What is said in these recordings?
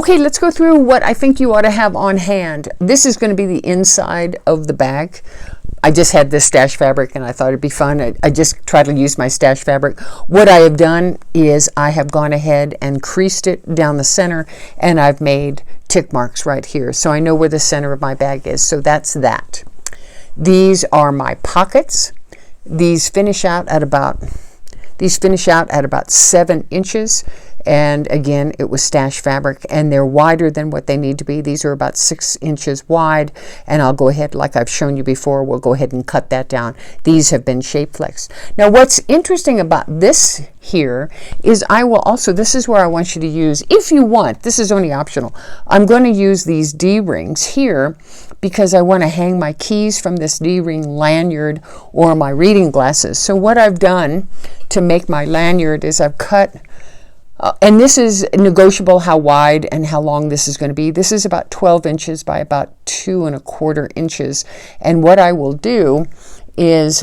Okay, let's go through what I think you ought to have on hand. This is going to be the inside of the bag. I just had this stash fabric and I thought it'd be fun. I just try to use my stash fabric. What I have done is I have gone ahead and creased it down the center, and I've made tick marks right here. So I know where the center of my bag is. So that's that. These are my pockets. These finish out at about 7 inches. And again, it was stash fabric, and they're wider than what they need to be. These are about 6 inches wide, and I'll go ahead, like I've shown you before, we'll go ahead and cut that down. These have been shape flexed. Now what's interesting about this here is I will also, this is where I want you to use, if you want, this is only optional, I'm going to use these D-rings here because I want to hang my keys from this D-ring lanyard or my reading glasses. So what I've done to make my lanyard is I've cut, and this is negotiable how wide and how long this is going to be. This is about 12 inches by about 2¼ inches. And what I will do is,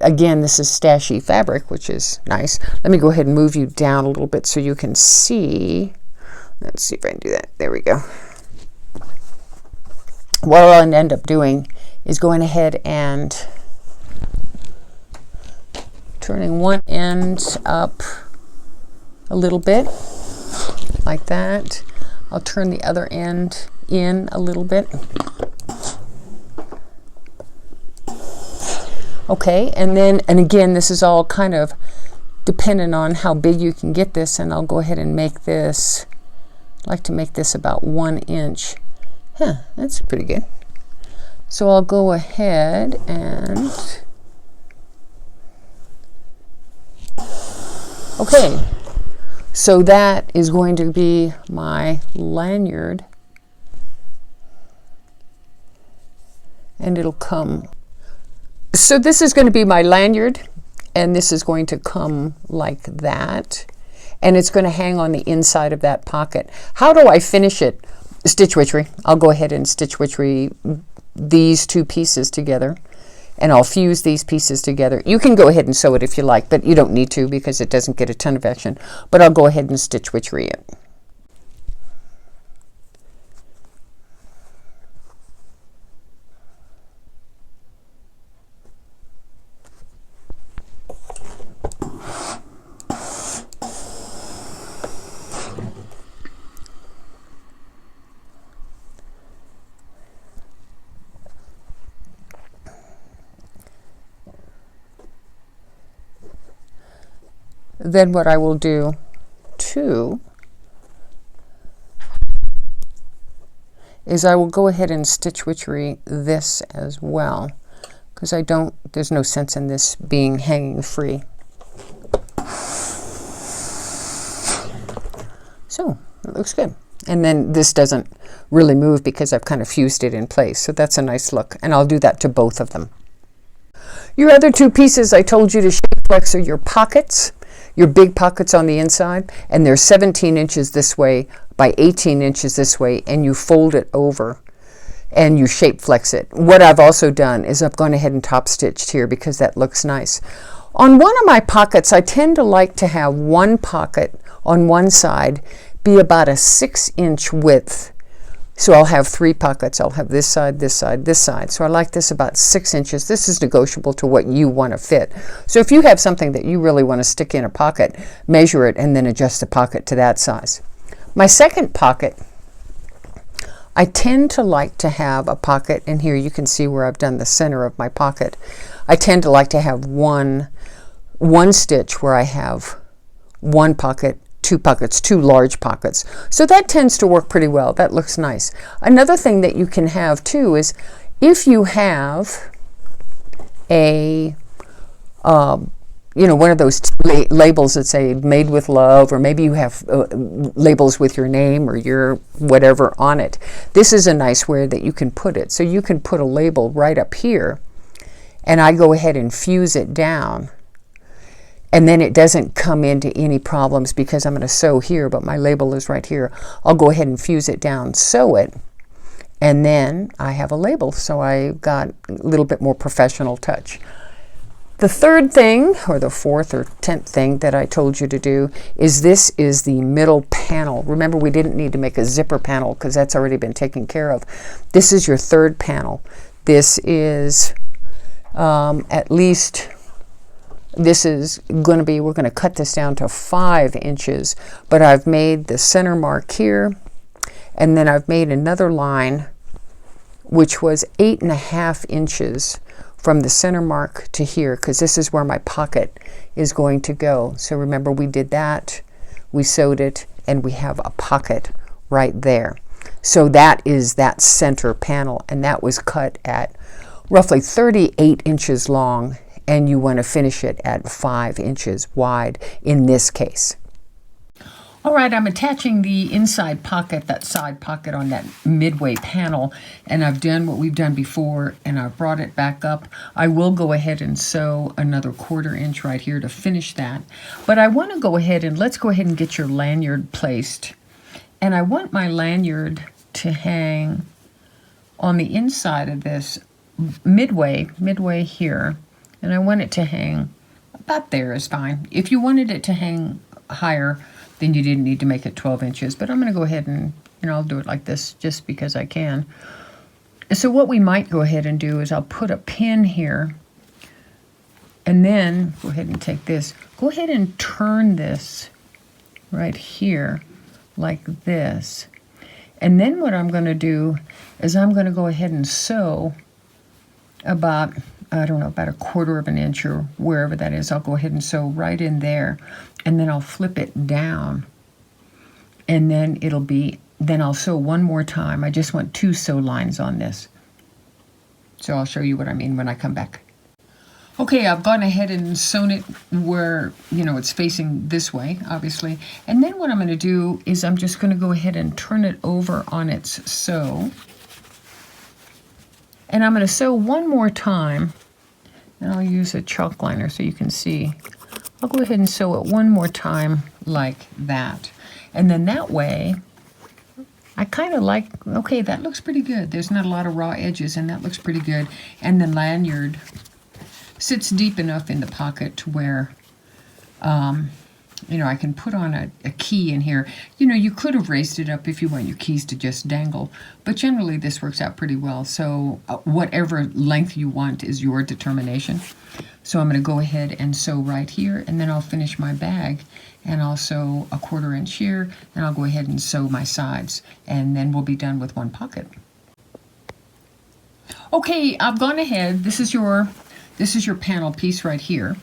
again, this is stashy fabric, which is nice. Let me go ahead and move you down a little bit so you can see. Let's see if I can do that. There we go. What I'll end up doing is going ahead and turning one end up a little bit, like that. I'll turn the other end in a little bit. Okay, and again, this is all kind of dependent on how big you can get this, and I'll go ahead and make this, I like to make this about 1 inch. That's pretty good. So I'll go ahead and, okay. So that is going to be my lanyard, and it'll come. So this is going to be my lanyard, and this is going to come like that, and it's going to hang on the inside of that pocket. How do I finish it? Stitch Witchery. I'll go ahead and stitch Witchery these two pieces together, and I'll fuse these pieces together. You can go ahead and sew it if you like, but you don't need to because it doesn't get a ton of action. But I'll go ahead and stitch Witchery it. Then what I will do too is I will go ahead and stitch Witchery this as well, because there's no sense in this being hanging free. So it looks good. And then this doesn't really move because I've kind of fused it in place. So that's a nice look. And I'll do that to both of them. Your other two pieces I told you to shape flex are your pockets. Your big pockets on the inside, and they're 17 inches this way by 18 inches this way, and you fold it over and you shape flex it. What I've also done is I've gone ahead and top stitched here because that looks nice. On one of my pockets, I tend to like to have one pocket on one side be about a 6-inch width. So I'll have 3 pockets. I'll have this side, this side, this side. So I like this about 6 inches. This is negotiable to what you want to fit. So if you have something that you really want to stick in a pocket, measure it and then adjust the pocket to that size. My second pocket, I tend to like to have a pocket, and here you can see where I've done the center of my pocket. I tend to like to have one stitch where I have one pocket, 2 pockets, 2 large pockets. So that tends to work pretty well. That looks nice. Another thing that you can have too is if you have a, one of those labels that say made with love, or maybe you have labels with your name or your whatever on it. This is a nice way that you can put it. So you can put a label right up here, and I go ahead and fuse it down. And then it doesn't come into any problems because I'm going to sew here, but my label is right here. I'll go ahead and fuse it down, sew it, and then I have a label. So I got a little bit more professional touch. The third thing, or the fourth or 10th thing that I told you to do, is this is the middle panel. Remember, we didn't need to make a zipper panel because that's already been taken care of. This is your third panel. This is at least, this is going to be, we're going to cut this down to 5 inches, but I've made the center mark here, and then I've made another line which was 8.5 inches from the center mark to here, because this is where my pocket is going to go. So remember, we did that, we sewed it, and we have a pocket right there. So that is that center panel, and that was cut at roughly 38 inches long, and you want to finish it at 5 inches wide in this case. All right, I'm attaching the inside pocket, that side pocket on that midway panel, and I've done what we've done before, and I've brought it back up. I will go ahead and sew another 1/4 inch right here to finish that. But I want to go ahead and, let's go ahead and get your lanyard placed. And I want my lanyard to hang on the inside of this midway here. And I want it to hang about there is fine. If you wanted it to hang higher, then you didn't need to make it 12 inches. But I'm going to go ahead and, I'll do it like this just because I can. So what we might go ahead and do is I'll put a pin here, and then go ahead and take this. Go ahead and turn this right here like this. And then what I'm going to do is I'm going to go ahead and sew about, I don't know, about 1/4 inch or wherever that is. I'll go ahead and sew right in there, and then I'll flip it down, and then then I'll sew one more time. I just want 2 sew lines on this. So I'll show you what I mean when I come back. Okay, I've gone ahead and sewn it where, it's facing this way, obviously. And then what I'm going to do is I'm just going to go ahead and turn it over on its sew. And I'm going to sew one more time, and I'll use a chalk liner so you can see. I'll go ahead and sew it one more time like that. And then that way, I kind of like, okay, that looks pretty good. There's not a lot of raw edges, and that looks pretty good. And the lanyard sits deep enough in the pocket to where, I can put on a key in here. You could have raised it up if you want your keys to just dangle, but generally this works out pretty well. So whatever length you want is your determination. So I'm going to go ahead and sew right here, and then I'll finish my bag, and I'll sew a 1/4 inch here, and I'll go ahead and sew my sides, and then we'll be done with one pocket. Okay, I've gone ahead. This is your panel piece right here.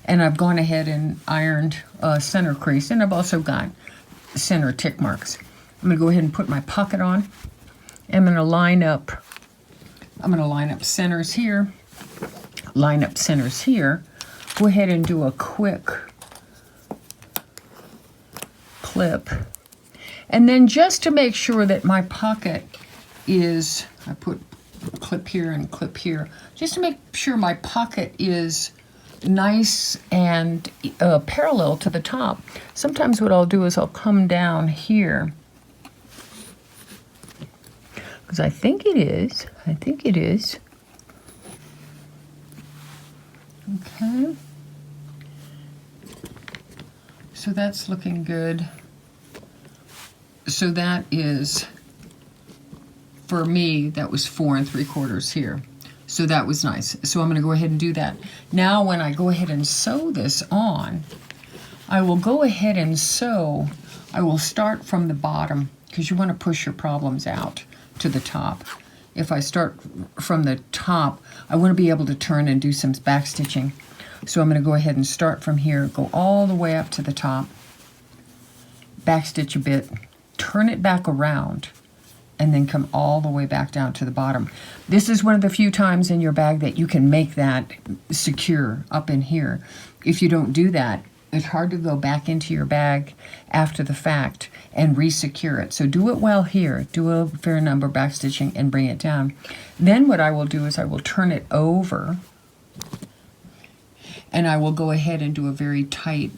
And I've gone ahead and ironed center crease, and I've also got center tick marks. I'm going to go ahead and put my pocket on. I'm going to line up centers here, line up centers here. Go ahead and do a quick clip. And then just to make sure that my pocket is, I put clip here and clip here, just to make sure my pocket is nice and parallel to the top. Sometimes what I'll do is I'll come down here, because I think it is. Okay. So that's looking good. So that is, for me, that was 4 3/4 here. So that was nice. So I'm going to go ahead and do that. Now when I go ahead and sew this on, I will go ahead and sew. I will start from the bottom, because you want to push your problems out to the top. If I start from the top, I want to be able to turn and do some back stitching. So I'm going to go ahead and start from here, go all the way up to the top, back stitch a bit, turn it back around, and then come all the way back down to the bottom. This is one of the few times in your bag that you can make that secure up in here. If you don't do that, it's hard to go back into your bag after the fact and re-secure it. So do it well here. Do a fair number of back stitching and bring it down. Then what I will do is I will turn it over, and I will go ahead and do a very tight,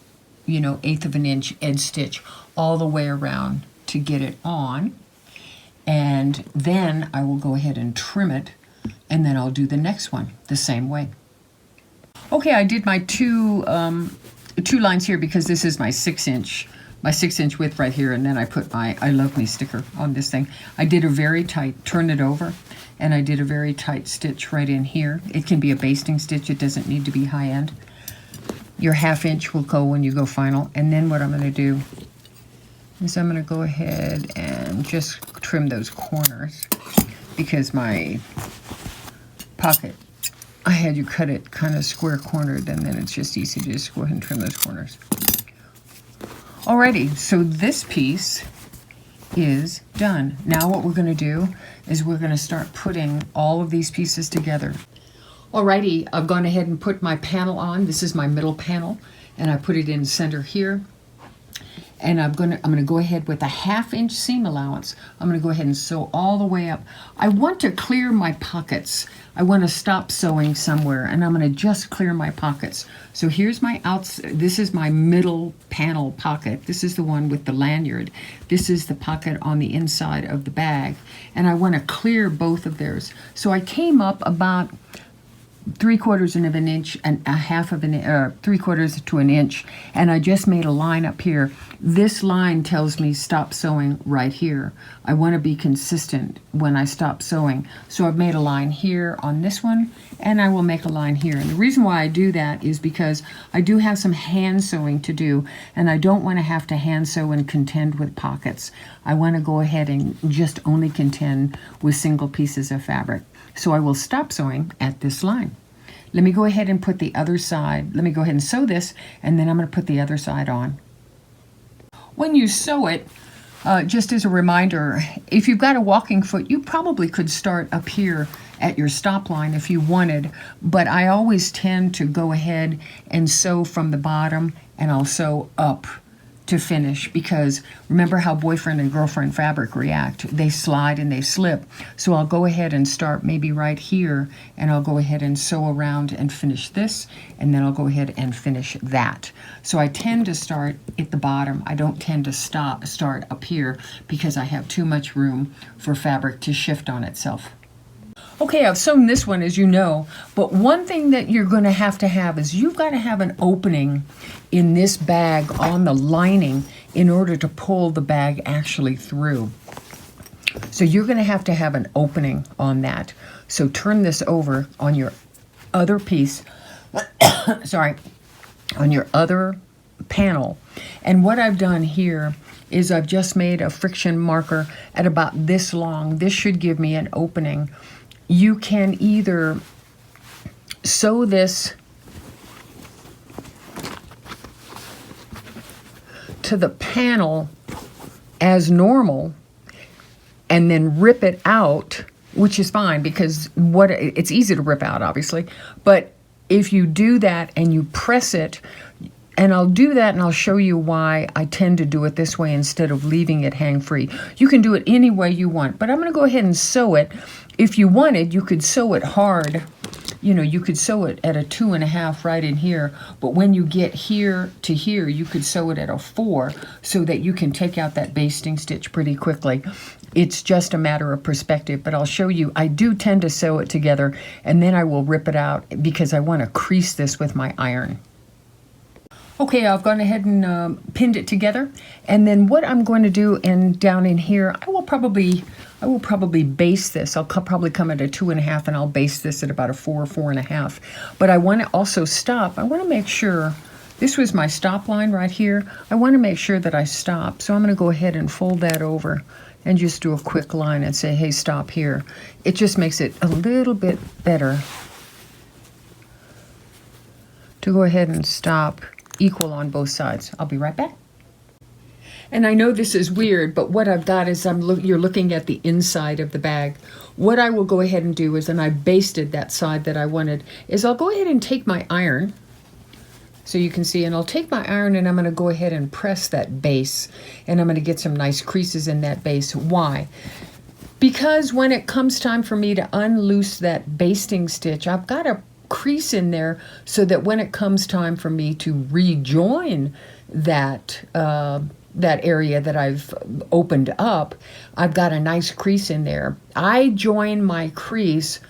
1/8 of an inch edge stitch all the way around to get it on. And then I will go ahead and trim it, and then I'll do the next one the same way. Okay, I did my two lines here because this is my 6-inch width right here, and then I put my I Love Me sticker on this thing. I did a very tight, turn it over, and I did a very tight stitch right in here. It can be a basting stitch, it doesn't need to be high end. Your 1/2 inch will go when you go final, and then what I'm going to do is I'm going to go ahead and just trim those corners because my pocket, I had you cut it kind of square cornered, and then it's just easy to just go ahead and trim those corners. Alrighty, so this piece is done. Now what we're going to do is we're going to start putting all of these pieces together. Alrighty, I've gone ahead and put my panel on. This is my middle panel, and I put it in center here. And I'm gonna go ahead with a 1/2 inch seam allowance. I'm gonna go ahead and sew all the way up. I want to clear my pockets. I want to stop sewing somewhere, and I'm gonna just clear my pockets. So here's my this is my middle panel pocket. This is the one with the lanyard. This is the pocket on the inside of the bag, and I want to clear both of theirs. So I came up about 3/4 of an inch and a 1/2 of an 3/4 to an inch, and I just made a line up here. This line tells me stop sewing right here. I want to be consistent when I stop sewing, so I've made a line here on this one, and I will make a line here. And the reason why I do that is because I do have some hand sewing to do, and I don't want to have to hand sew and contend with pockets. I want to go ahead and just only contend with single pieces of fabric. So I will stop sewing at this line. Let me go ahead and put the other side. Let me go ahead and sew this, and then I'm going to put the other side on. When you sew it, just as a reminder, if you've got a walking foot, you probably could start up here at your stop line if you wanted, but I always tend to go ahead and sew from the bottom, and I'll sew up to finish, because remember how boyfriend and girlfriend fabric react. They slide and they slip. So I'll go ahead and start maybe right here, and I'll go ahead and sew around and finish this, and then I'll go ahead and finish that. So I tend to start at the bottom. I don't tend to start up here because I have too much room for fabric to shift on itself. Okay, I've sewn this one, as you know, but one thing that you're going to have is you've got to have an opening in this bag on the lining in order to pull the bag actually through. So you're going to have an opening on that. So turn this over on your other piece, sorry, on your other panel. And what I've done here is I've just made a friction marker at about this long. This should give me an opening. You can either sew this to the panel as normal and then rip it out, which is fine because it's easy to rip out, obviously. But if you do that and you press it, and I'll do that and I'll show you why I tend to do it this way instead of leaving it hang free. You can do it any way you want, but I'm going to go ahead and sew it. If you wanted, you could sew it hard. You know, you could sew it at a 2.5 right in here, but when you get here to here, you could sew it at a 4 so that you can take out that basting stitch pretty quickly. It's just a matter of perspective, but I'll show you. I do tend to sew it together, and then I will rip it out because I want to crease this with my iron. Okay, I've gone ahead and pinned it together, and then what I'm going to do down in here, I will probably base this. I'll probably come at a 2.5, and I'll base this at about a 4, 4.5. But I want to also stop. I want to make sure, this was my stop line right here. I want to make sure that I stop. So I'm going to go ahead and fold that over and just do a quick line and say, hey, stop here. It just makes it a little bit better to go ahead and stop equal on both sides. I'll be right back. And I know this is weird, but what I've got is you're looking at the inside of the bag. What I will go ahead and do is, and I basted that side that I wanted, is I'll go ahead and take my iron, so you can see, and I'll take my iron and I'm going to go ahead and press that base, and I'm going to get some nice creases in that base. Why? Because when it comes time for me to unloose that basting stitch, I've got a crease in there so that when it comes time for me to rejoin that that area that I've opened up, I've got a nice crease in there. I join my crease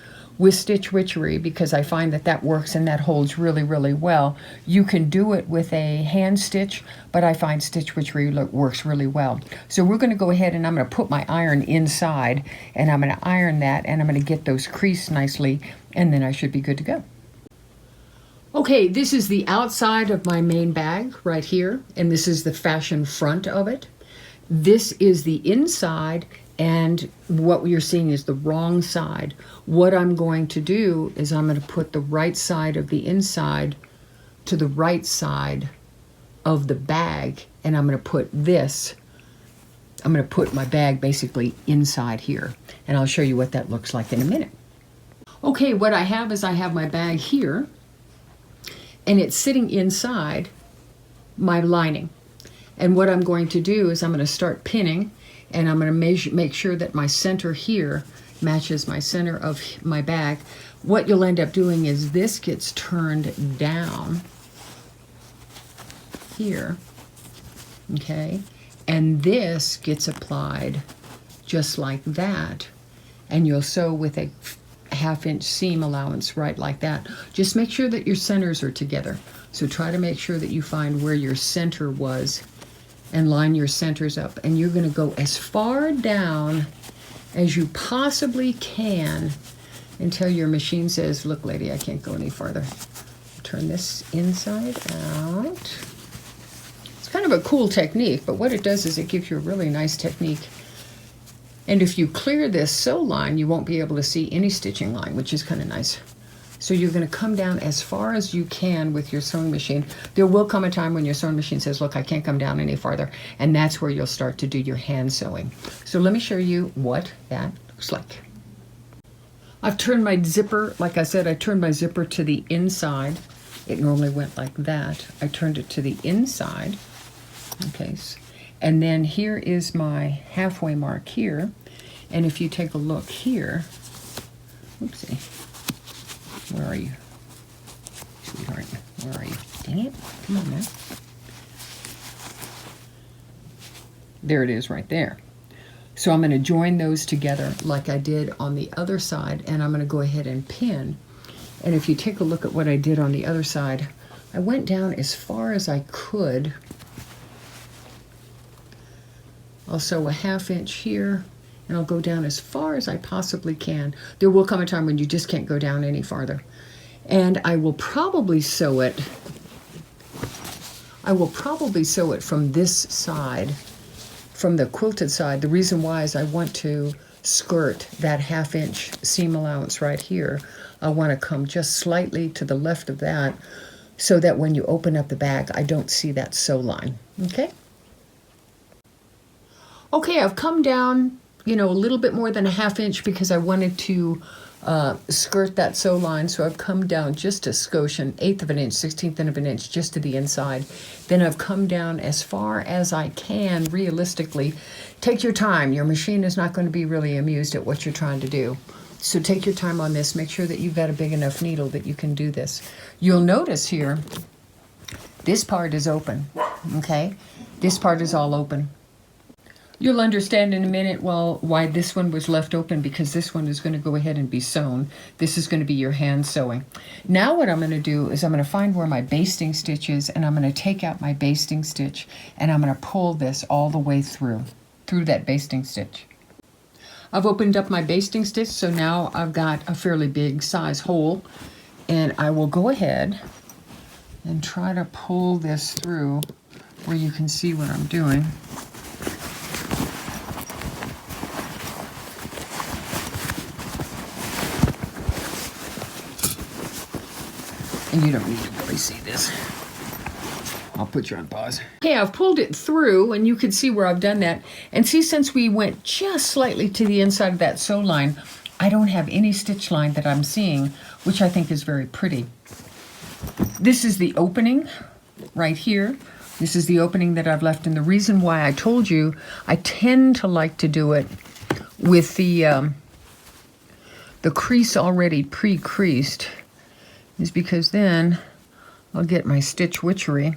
with Stitch Witchery, because I find that that works and that holds really, really well. You can do it with a hand stitch, but I find Stitch Witchery works really well. So we're going to go ahead and I'm going to put my iron inside, and I'm going to iron that, and I'm going to get those creased nicely, and then I should be good to go. Okay, this is the outside of my main bag right here, and this is the fashion front of it. This is the inside, and what you're seeing is the wrong side. What I'm going to do is I'm going to put the right side of the inside to the right side of the bag, and I'm going to put this, I'm going to put my bag basically inside here, and I'll show you what that looks like in a minute. Okay, what I have is I have my bag here, and it's sitting inside my lining. And what I'm going to do is I'm going to start pinning, and I'm going to make sure that my center here matches my center of my bag. What you'll end up doing is this gets turned down here, okay? And this gets applied just like that. And you'll sew with a 1/2 inch seam allowance right like that. Just make sure that your centers are together. So try to make sure that you find where your center was and line your centers up, and you're going to go as far down as you possibly can until your machine says, look lady, I can't go any farther. Turn this inside out. It's kind of a cool technique, but what it does is it gives you a really nice technique. And if you clear this sew line, you won't be able to see any stitching line, which is kind of nice. So you're going to come down as far as you can with your sewing machine. There will come a time when your sewing machine says, look, I can't come down any farther. And that's where you'll start to do your hand sewing. So let me show you what that looks like. I've turned my zipper, like I said, I turned my zipper to the inside. It normally went like that. I turned it to the inside. Okay, and then here is my halfway mark here. And if you take a look here, oopsie. Where are you? Sweetheart, where are you? Dang it. Come on now. There it is right there. So I'm going to join those together like I did on the other side, and I'm going to go ahead and pin. And if you take a look at what I did on the other side, I went down as far as I could. I'll sew a 1/2 inch here, and I'll go down as far as I possibly can. There will come a time when you just can't go down any farther. And I will probably sew it, from this side, from the quilted side. The reason why is I want to skirt that 1/2 inch seam allowance right here. I want to come just slightly to the left of that so that when you open up the bag, I don't see that sew line, okay? Okay, I've come down, you know, a little bit more than a 1/2 inch because I wanted to skirt that sew line. So I've come down just a skosh, 1/8 of an inch, 1/16 of an inch, just to the inside. Then I've come down as far as I can realistically. Take your time. Your machine is not going to be really amused at what you're trying to do. So take your time on this. Make sure that you've got a big enough needle that you can do this. You'll notice here, this part is open, okay? This part is all open. You'll understand in a minute, well, why this one was left open, because this one is going to go ahead and be sewn. This is going to be your hand sewing. Now what I'm going to do is I'm going to find where my basting stitch is, and I'm going to take out my basting stitch, and I'm going to pull this all the way through that basting stitch. I've opened up my basting stitch, so now I've got a fairly big size hole, and I will go ahead and try to pull this through where you can see what I'm doing. And you don't need to really see this. I'll put you on pause. Okay, I've pulled it through, and you can see where I've done that. And see, since we went just slightly to the inside of that sew line, I don't have any stitch line that I'm seeing, which I think is very pretty. This is the opening right here. This is the opening that I've left. And the reason why I told you I tend to like to do it with the crease already pre-creased is because then I'll get my Stitch Witchery.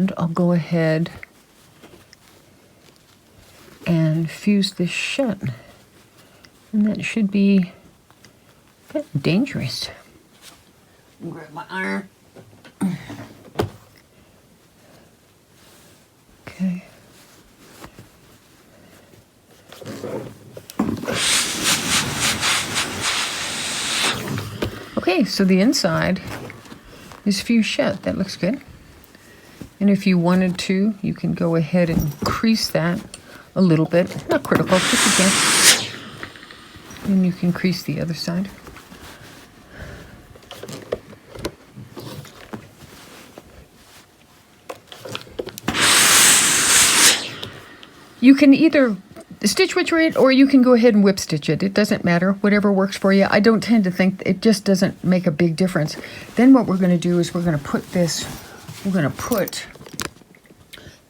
And I'll go ahead and fuse this shut. And that should be kind of dangerous. Grab my iron. Okay. Okay, so the inside is fused shut. That looks good. And if you wanted to, you can go ahead and crease that a little bit. Not critical, just again. And you can crease the other side. You can either stitch Witchery it or you can go ahead and whip stitch it. It doesn't matter, whatever works for you. I don't tend to think, it just doesn't make a big difference. Then what we're going to do is we're going to put this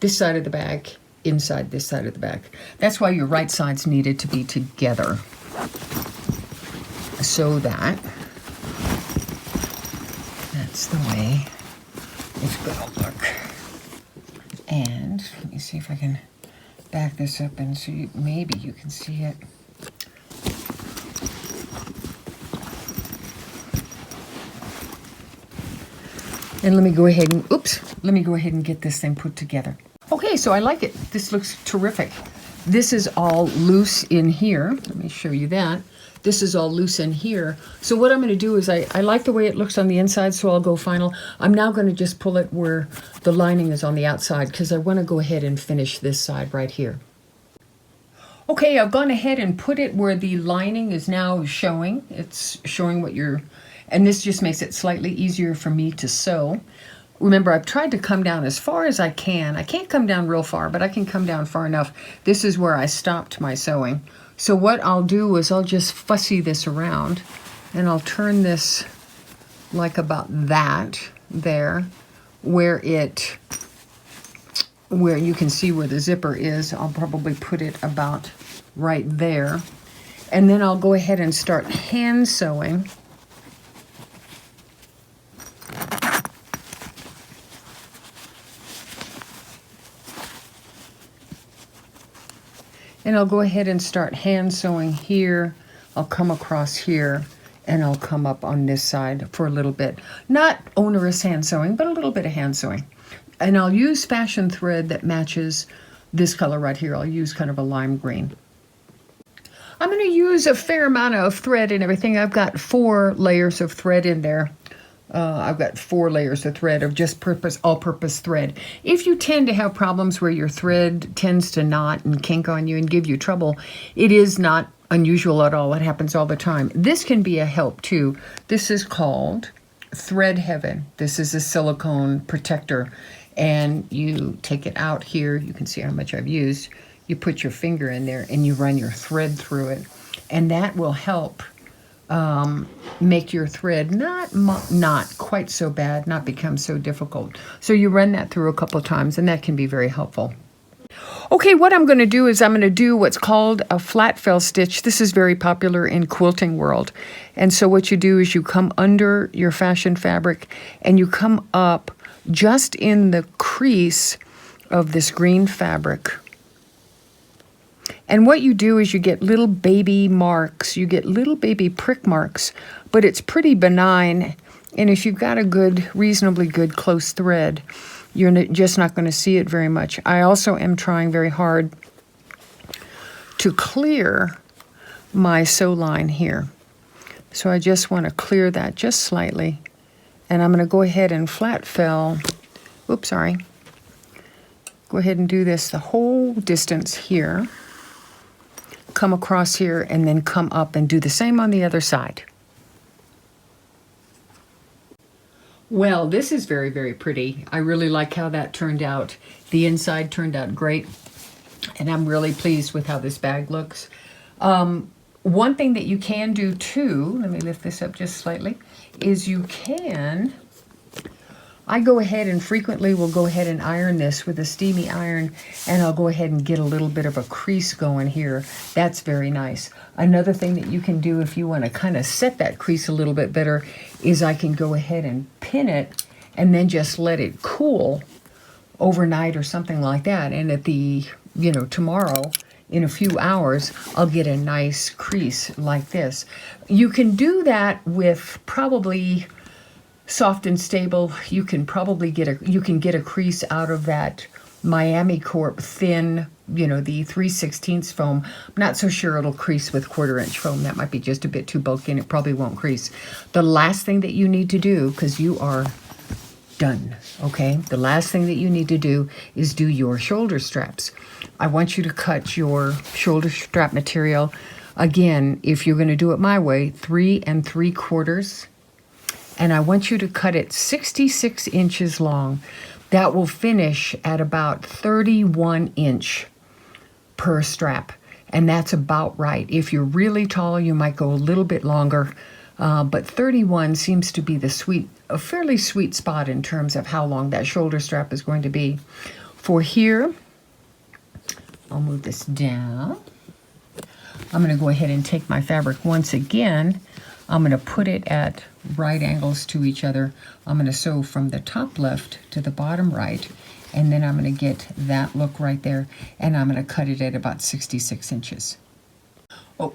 side of the bag inside this side of the bag. That's why your right sides needed to be together, so that's the way it's going to look. And let me see if I can back this up and so maybe you can see it. And let me go ahead and get this thing put together. Okay, so I like it. This looks terrific. This is all loose in here. Let me show you that. This is all loose in here. So what I'm going to do is I like the way it looks on the inside, so I'll go final. I'm now going to just pull it where the lining is on the outside because I want to go ahead and finish this side right here. Okay, I've gone ahead and put it where the lining is now showing. It's showing what you're, and this just makes it slightly easier for me to sew. Remember, I've tried to come down as far as I can. I can't come down real far, but I can come down far enough. This is where I stopped my sewing. So what I'll do is I'll just fussy this around and I'll turn this like about that there, where you can see where the zipper is. I'll probably put it about right there. And then I'll go ahead and start hand sewing. And I'll go ahead and start hand sewing here. I'll come across here and I'll come up on this side for a little bit. Not onerous hand sewing, but a little bit of hand sewing. And I'll use fashion thread that matches this color right here. I'll use kind of a lime green. I'm going to use a fair amount of thread and everything. I've got 4 layers of thread in there. I've got 4 layers of thread of just all-purpose thread. If you tend to have problems where your thread tends to knot and kink on you and give you trouble, it is not unusual at all. It happens all the time. This can be a help too. This is called Thread Heaven. This is a silicone protector, and you take it out here. You can see how much I've used. You put your finger in there and you run your thread through it, and that will help make your thread not quite so bad, not become so difficult. So you run that through a couple times, and that can be very helpful. Okay, what I'm going to do is I'm going to do what's called a flat fell stitch. This is very popular in quilting world. And so what you do is you come under your fashion fabric and you come up just in the crease of this green fabric. And what you do is you get little baby marks, you get little baby prick marks, but it's pretty benign. And if you've got a good, reasonably good close thread, you're just not going to see it very much. I also am trying very hard to clear my sew line here. So I just want to clear that just slightly. And I'm going to go ahead and flat fell, go ahead and do this the whole distance here. Come across here and then come up and do the same on the other side. Well, this is very, very pretty. I really like how that turned out. The inside turned out great, and I'm really pleased with how this bag looks. One thing that you can do too, let me lift this up just slightly, is you can, I go ahead and frequently will go ahead and iron this with a steamy iron, and I'll go ahead and get a little bit of a crease going here. That's very nice. Another thing that you can do if you want to kind of set that crease a little bit better is I can go ahead and pin it and then just let it cool overnight or something like that. And at the, tomorrow, in a few hours, I'll get a nice crease like this. You can do that with probably Soft and Stable. You can probably get a crease out of that Miami Corp thin, the 3/16 foam. I'm not so sure it'll crease with 1/4-inch foam. That might be just a bit too bulky and it probably won't crease. The last thing that you need to do, because you are done, okay? The last thing that you need to do is do your shoulder straps. I want you to cut your shoulder strap material. Again, if you're going to do it my way, 3 3/4. And I want you to cut it 66 inches long. That will finish at about 31 inch per strap. And that's about right. If you're really tall, you might go a little bit longer. But 31 seems to be a fairly sweet spot in terms of how long that shoulder strap is going to be. For here, I'll move this down. I'm going to go ahead and take my fabric once again. I'm going to put it at right angles to each other. I'm going to sew from the top left to the bottom right, and then I'm going to get that look right there, and I'm going to cut it at about 66 inches. Oh,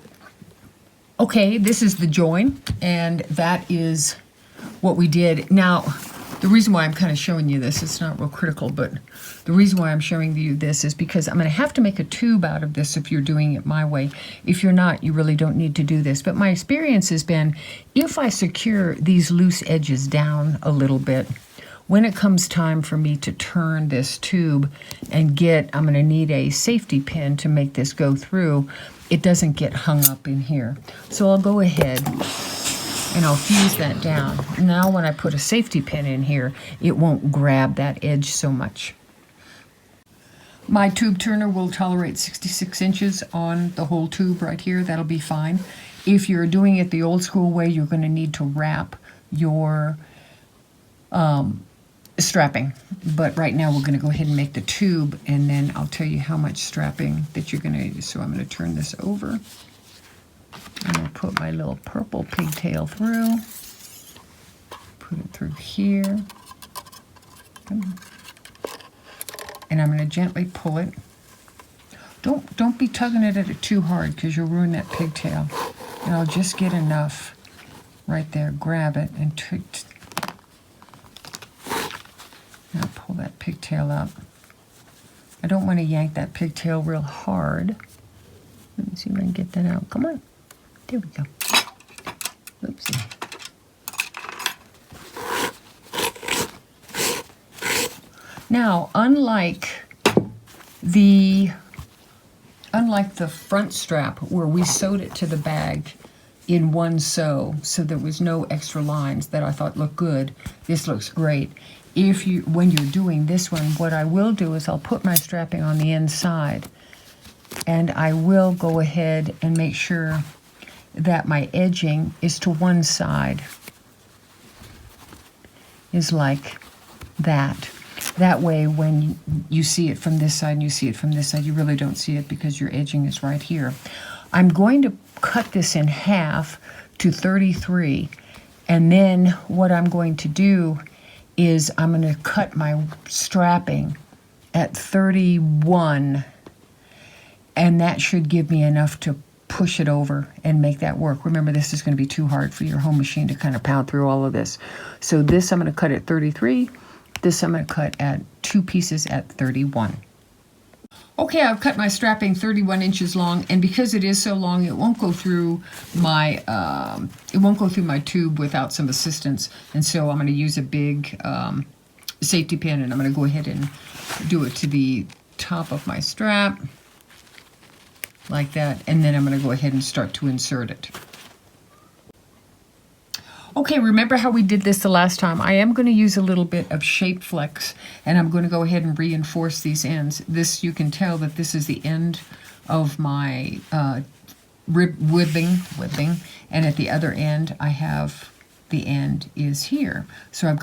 okay, this is the join, and that is what we did. Now, the reason why I'm kind of showing you this, it's not real critical, but the reason why I'm showing you this is because I'm going to have to make a tube out of this if you're doing it my way. If you're not, you really don't need to do this. But my experience has been, if I secure these loose edges down a little bit, when it comes time for me to turn this tube and I'm going to need a safety pin to make this go through, it doesn't get hung up in here. So I'll go ahead and I'll fuse that down. Now when I put a safety pin in here, it won't grab that edge so much. My tube turner will tolerate 66 inches on the whole tube right here. That'll be fine. If you're doing it the old school way, you're going to need to wrap your strapping. But right now we're going to go ahead and make the tube, and then I'll tell you how much strapping that you're going to use. So I'm going to turn this over. I'm going to put my little purple pigtail through. Put it through here. And I'm going to gently pull it. Don't be tugging it at it too hard, because you'll ruin that pigtail. And I'll just get enough right there. Grab it and now pull that pigtail out. I don't want to yank that pigtail real hard. Let me see if I can get that out. Come on. There we go. Oopsie. Now, unlike the front strap where we sewed it to the bag in one sew, so there was no extra lines that I thought looked good, this looks great. When you're doing this one, what I will do is I'll put my strapping on the inside, and I will go ahead and make sure that my edging is to one side, is like that. That way, when you see it from this side and you see it from this side, you really don't see it because your edging is right here. I'm going to cut this in half to 33, and then what I'm going to do is I'm going to cut my strapping at 31, and that should give me enough to push it over and make that work. Remember, this is going to be too hard for your home machine to kind of pound through all of this. So this I'm going to cut at 33. This I'm going to cut at 2 pieces at 31. Okay, I've cut my strapping 31 inches long, and because it is so long, it won't go through my tube without some assistance. And so I'm going to use a big safety pin, and I'm going to go ahead and do it to the top of my strap, like that, and then I'm going to go ahead and start to insert it. Okay, remember how we did this the last time? I am going to use a little bit of Shape Flex, and I'm going to go ahead and reinforce these ends. This, you can tell that this is the end of my ribbing, and at the other end I have the end is here. So I've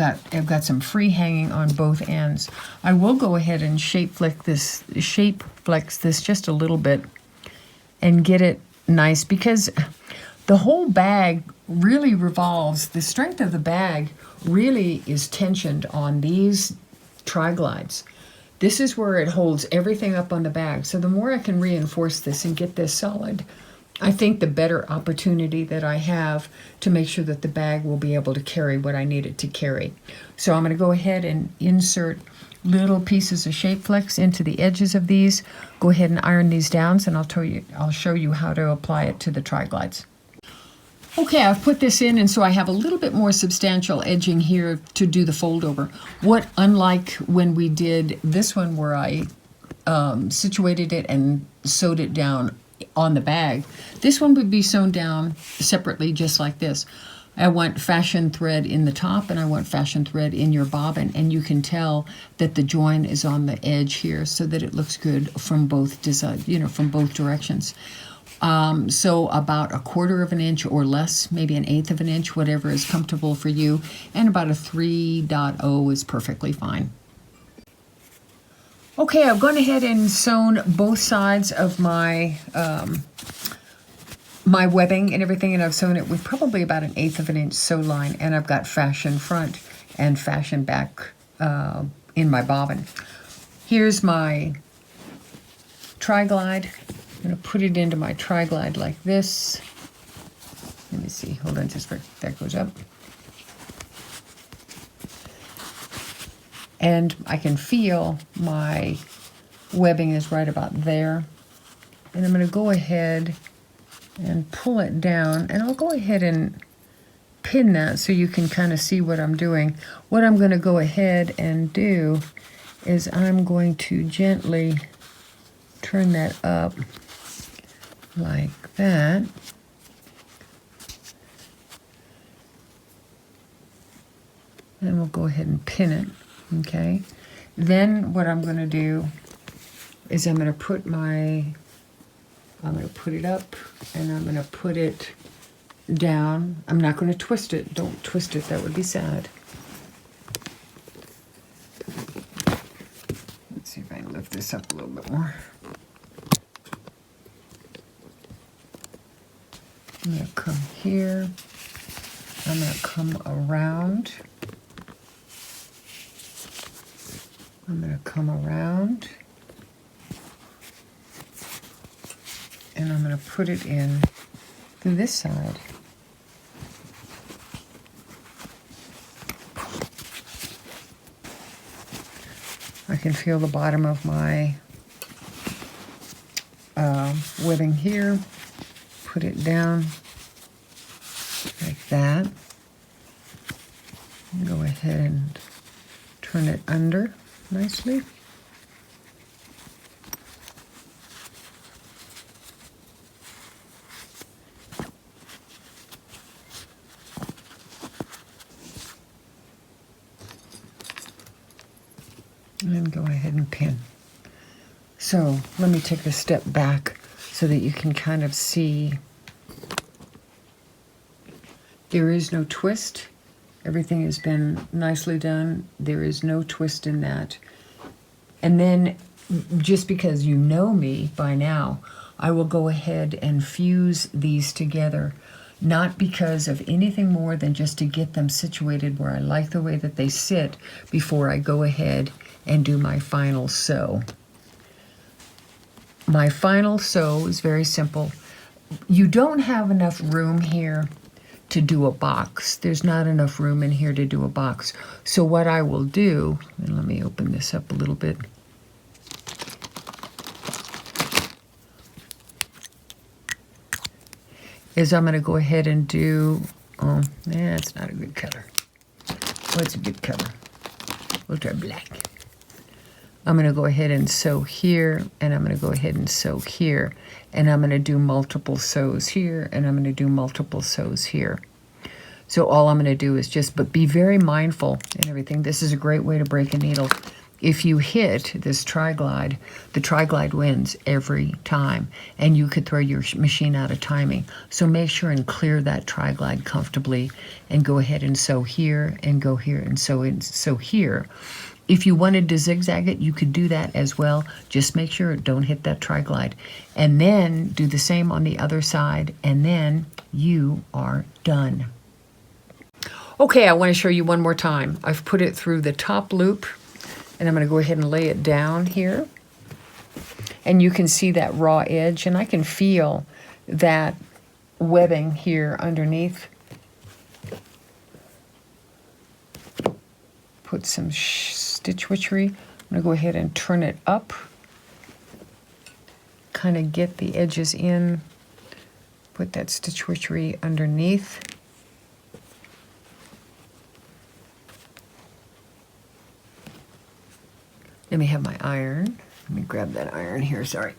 got some free hanging on both ends. I will go ahead and shape flex this just a little bit and get it nice, because the whole bag really revolves. The strength of the bag really is tensioned on these tri-glides. This is where it holds everything up on the bag. So the more I can reinforce this and get this solid, I think the better opportunity that I have to make sure that the bag will be able to carry what I need it to carry. So I'm going to go ahead and insert little pieces of Shape Flex into the edges of these. Go ahead and iron these down, and I'll show you how to apply it to the tri-glides. Okay, I've put this in, and so I have a little bit more substantial edging here to do the fold over. Unlike when we did this one where I situated it and sewed it down on the bag, this one would be sewn down separately just like this. I want fashion thread in the top and I want fashion thread in your bobbin, and you can tell that the join is on the edge here so that it looks good from both from both directions. So about 1/4 of an inch or less, maybe 1/8 of an inch, whatever is comfortable for you, and about a 3.0 is perfectly fine. Okay, I've gone ahead and sewn both sides of my my webbing and everything, and I've sewn it with probably about 1/8 of an inch sew line, and I've got fashion front and fashion back in my bobbin. Here's my tri-glide. I'm going to put it into my tri-glide like this. Let me see, hold on just for that goes up. And I can feel my webbing is right about there. And I'm going to go ahead and pull it down, and I'll go ahead and pin that so you can kind of see what I'm doing. What I'm going to go ahead and do is I'm going to gently turn that up like that. And we'll go ahead and pin it, okay? Then what I'm going to do is I'm going to put it up and I'm going to put it down. I'm not going to twist it. Don't twist it. That would be sad. Let's see if I can lift this up a little bit more. I'm going to come here. I'm going to come around. I'm going to come around. And I'm going to put it in through this side. I can feel the bottom of my webbing here. Put it down like that. Go ahead and turn it under nicely. And go ahead and pin. So let me take a step back so that you can kind of see. There is no twist. Everything has been nicely done. There is no twist in that. And then, just because you know me by now, I will go ahead and fuse these together. Not because of anything more than just to get them situated where I like the way that they sit before I go ahead and do my final sew. My final sew is very simple. You don't have enough room here to do a box. There's not enough room in here to do a box. So what I will do, and let me open this up a little bit. Is I'm going to go ahead and do, it's not a good color. What's a good color? We'll try black. I'm going to go ahead and sew here, and I'm going to go ahead and sew here, and I'm going to do multiple sews here, and I'm going to do multiple sews here. So all I'm going to do is but be very mindful and everything. This is a great way to break a needle. If you hit this tri-glide, the tri-glide wins every time, and you could throw your machine out of timing. So make sure and clear that tri-glide comfortably, and go ahead and sew here, and go here, and sew here. If you wanted to zigzag it, you could do that as well. Just make sure it don't hit that tri-glide. And then do the same on the other side, and then you are done. Okay, I want to show you one more time. I've put it through the top loop, And I'm going to go ahead and lay it down here. And you can see that raw edge, and I can feel that webbing here underneath. Put some stitch witchery. I'm going to go ahead and turn it up. Kind of get the edges in. Put that stitch witchery underneath. Let me have my iron. Let me grab that iron here, sorry.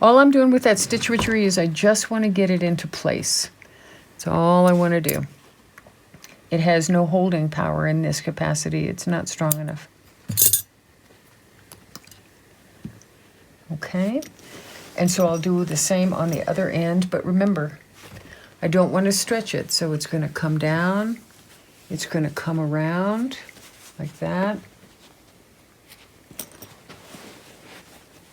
All I'm doing with that stitch witchery is I just want to get it into place. That's all I want to do. It has no holding power in this capacity. It's not strong enough. Okay, and so I'll do the same on the other end, but remember, I don't want to stretch it, so it's going to come down, it's going to come around like that,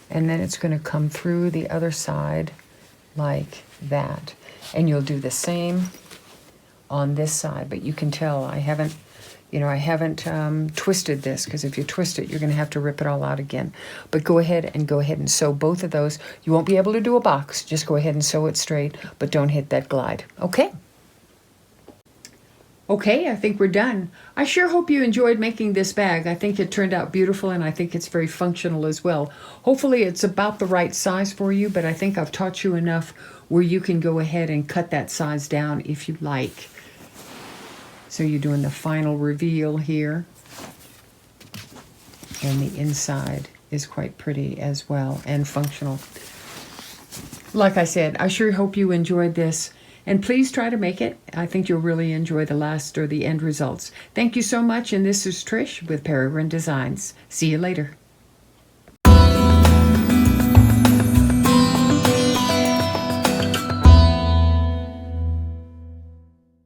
and then it's going to come through the other side like that. And you'll do the same on this side, but you can tell I haven't twisted this, because if you twist it, you're going to have to rip it all out again. But go ahead and sew both of those. You won't be able to do a box. Just go ahead and sew it straight, but don't hit that glide. Okay? Okay, I think we're done. I sure hope you enjoyed making this bag. I think it turned out beautiful, and I think it's very functional as well. Hopefully it's about the right size for you, but I think I've taught you enough where you can go ahead and cut that size down if you like. So you're doing the final reveal here. And the inside is quite pretty as well and functional. Like I said, I sure hope you enjoyed this. And please try to make it. I think you'll really enjoy the end results. Thank you so much. And this is Trish with Peregrine Designs. See you later.